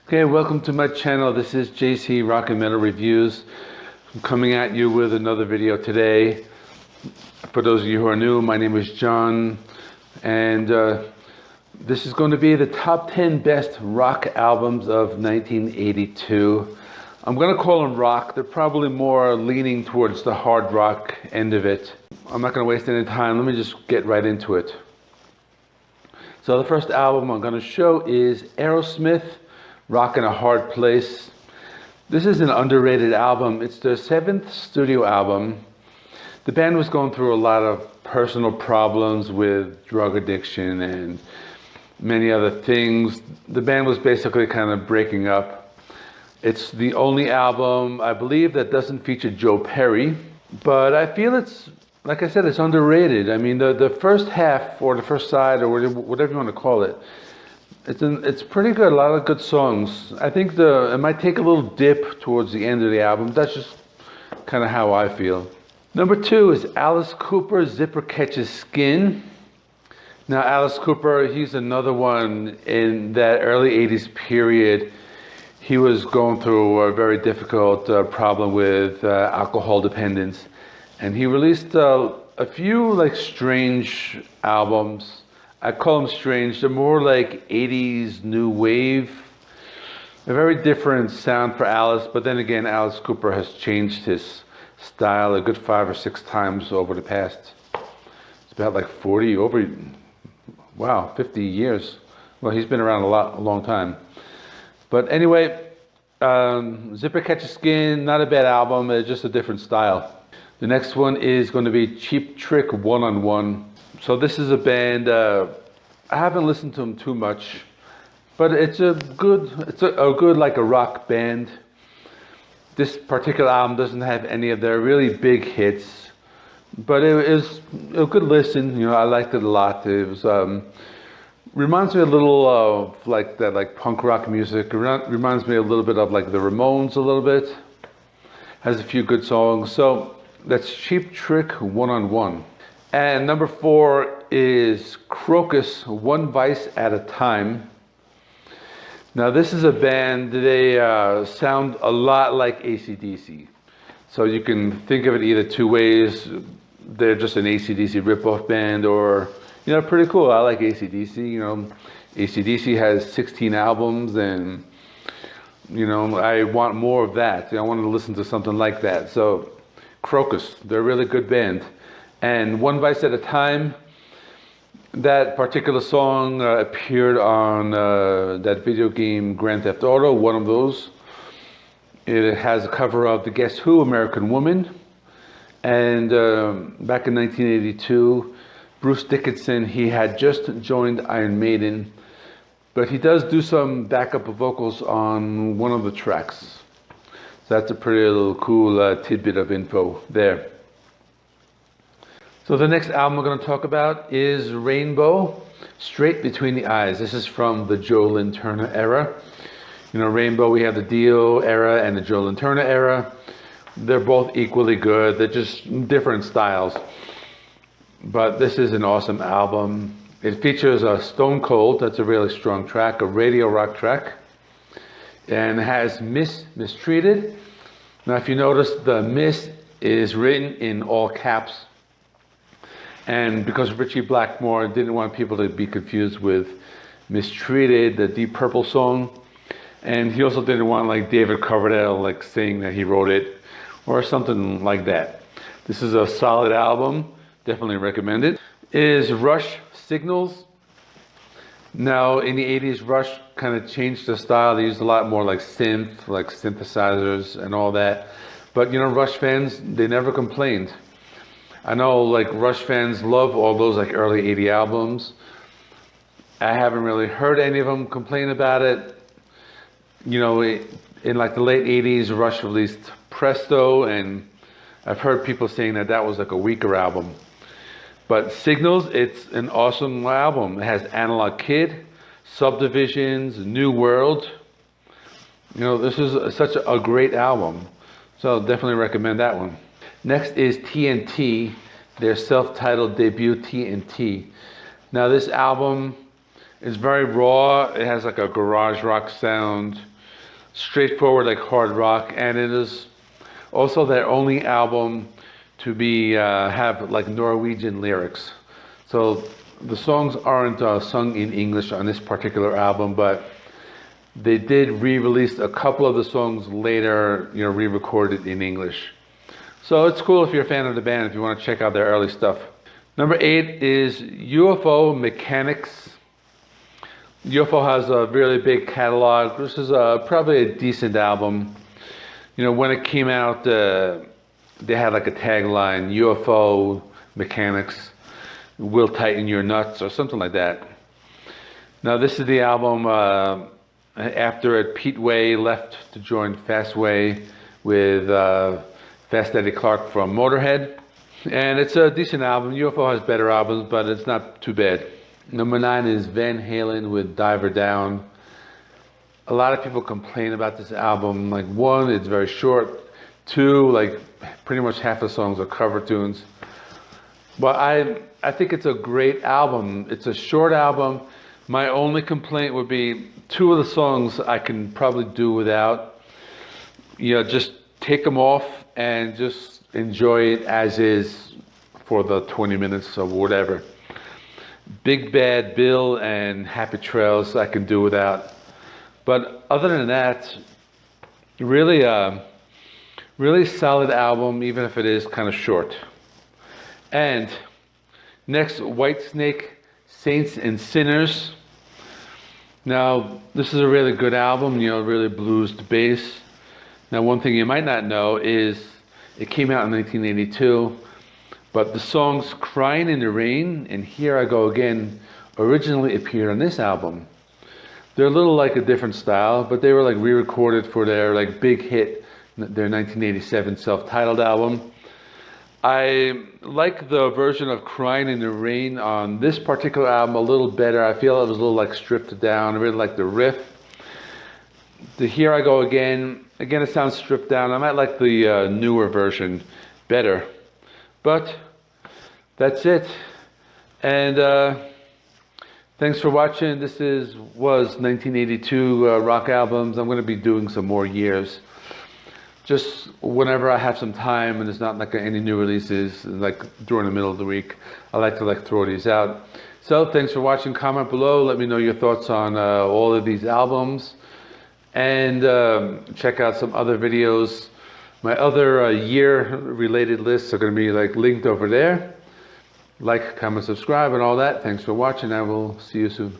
Okay, welcome to my channel. This is JC Rock and Metal Reviews. I'm coming at you with another video today. For those of you who are new, my name is John, and this is going to be the top 10 best rock albums of 1982. I'm going to call them rock. They're probably more leaning towards the hard rock end of it. I'm not going to waste any time. Let me just get right into it. So the first album I'm going to show is Aerosmith, Rock in a Hard Place. This is an underrated album. It's their 7th studio album. The band was going through a lot of personal problems with drug addiction and many other things. The band was basically kind of breaking up. It's the only album, I believe, that doesn't feature Joe Perry, but I feel it's, like I said, it's underrated. I mean, the first half, or the first side, or whatever you want to call it, it's pretty good. A lot of good songs. I think it might take a little dip towards the end of the album. That's just kind of how I feel. Number 2 is Alice Cooper, Zipper Catches Skin. Now, Alice Cooper, he's another one in that early 80s period. He was going through a very difficult problem with alcohol dependence. And he released a few strange albums. I call them strange. They're more like 80s new wave. A very different sound for Alice, but then again, Alice Cooper has changed his style a good 5 or 6 times over the past. It's about like 50 years. Well, he's been around a long time. But anyway, Zipper Catches Skin, not a bad album, it's just a different style. The next one is going to be Cheap Trick One on One. So this is a band, I haven't listened to them too much, but it's a good like a rock band. This particular album doesn't have any of their really big hits, but it is a good listen. You know, I liked it a lot. It was reminds me a little of like punk rock music. It reminds me a little bit of like the Ramones a little bit. Has a few good songs. So that's Cheap Trick One on One. And number 4 is Crocus, One Vice at a Time. Now this is a band, they sound a lot like AC/DC. So you can think of it either two ways. They're just an AC/DC ripoff band, or, you know, pretty cool. I like AC/DC, you know. AC/DC has 16 albums, and, you know, I want more of that. I want to listen to something like that. So Crocus, they're a really good band. And One Vice at a Time, that particular song appeared on that video game Grand Theft Auto, one of those. It has a cover of the Guess Who, American Woman. And back in 1982, Bruce Dickinson, he had just joined Iron Maiden, but he does do some backup vocals on one of the tracks. So that's a pretty little cool tidbit of info there. So the next album we're going to talk about is Rainbow, Straight Between the Eyes. This is from the Joe Lynn Turner era. You know, Rainbow, we have the Dio era and the Joe Lynn Turner era. They're both equally good. They're just different styles. But this is an awesome album. It features a Stone Cold, that's a really strong track, a radio rock track. And it has Mistreated. Now if you notice, the Miss is written in all caps. And because Richie Blackmore didn't want people to be confused with Mistreated, the Deep Purple song. And he also didn't want like David Coverdale like saying that he wrote it or something like that. This is a solid album, definitely recommend it. Is Rush Signals. Now in the 80s, Rush kind of changed the style. They used a lot more like synth, like synthesizers and all that. But you know, Rush fans, they never complained. I know like Rush fans love all those like early 80 albums. I haven't really heard any of them complain about it. You know, in like the late 80s, Rush released Presto, and I've heard people saying that that was like a weaker album. But Signals, it's an awesome album. It has Analog Kid, Subdivisions, New World. You know, this is such a great album. So definitely recommend that one. Next is TNT, their self-titled debut, TNT. Now this album is very raw. It has like a garage rock sound. straightforward like hard rock, and it is also their only album to be have like Norwegian lyrics. So the songs aren't sung in English on this particular album, but they did re-release a couple of the songs later, re-recorded in English. So it's cool if you're a fan of the band, if you want to check out their early stuff. Number 8 is UFO Mechanics. UFO has a really big catalog. This is probably a decent album. When it came out, they had like a tagline, UFO Mechanics will tighten your nuts, or something like that. Now this is the album after Pete Way left to join Fastway with Fast Eddie Clarke from Motorhead. And it's a decent album. UFO has better albums, but it's not too bad. Number 9 is Van Halen with Diver Down. A lot of people complain about this album. Like, 1, it's very short. 2, like pretty much half the songs are cover tunes. But I think it's a great album. It's a short album. My only complaint would be 2 of the songs I can probably do without. Just take them off and just enjoy it as is for the 20 minutes or whatever. Big Bad Bill and Happy Trails I can do without. But other than that, really solid album, even if it is kind of short. And next, Whitesnake, Saints and Sinners. Now, this is a really good album, really blues to bass. Now, one thing you might not know is it came out in 1982, but the songs Crying in the Rain and Here I Go Again originally appeared on this album. They're a little like a different style, but they were like re-recorded for their like big hit, their 1987 self-titled album. I like the version of Crying in the Rain on this particular album a little better. I feel it was a little like stripped down. I really like the riff. The Here I Go Again, it sounds stripped down. I might like the newer version better. But that's it. And thanks for watching. This was 1982 rock albums. I'm going to be doing some more years. Just whenever I have some time and there's not like any new releases, like during the middle of the week, I like to throw these out. So thanks for watching. Comment below. Let me know your thoughts on all of these albums. And check out some other videos. My other year-related lists are going to be linked over there. Like, comment, subscribe, and all that. Thanks for watching. I will see you soon.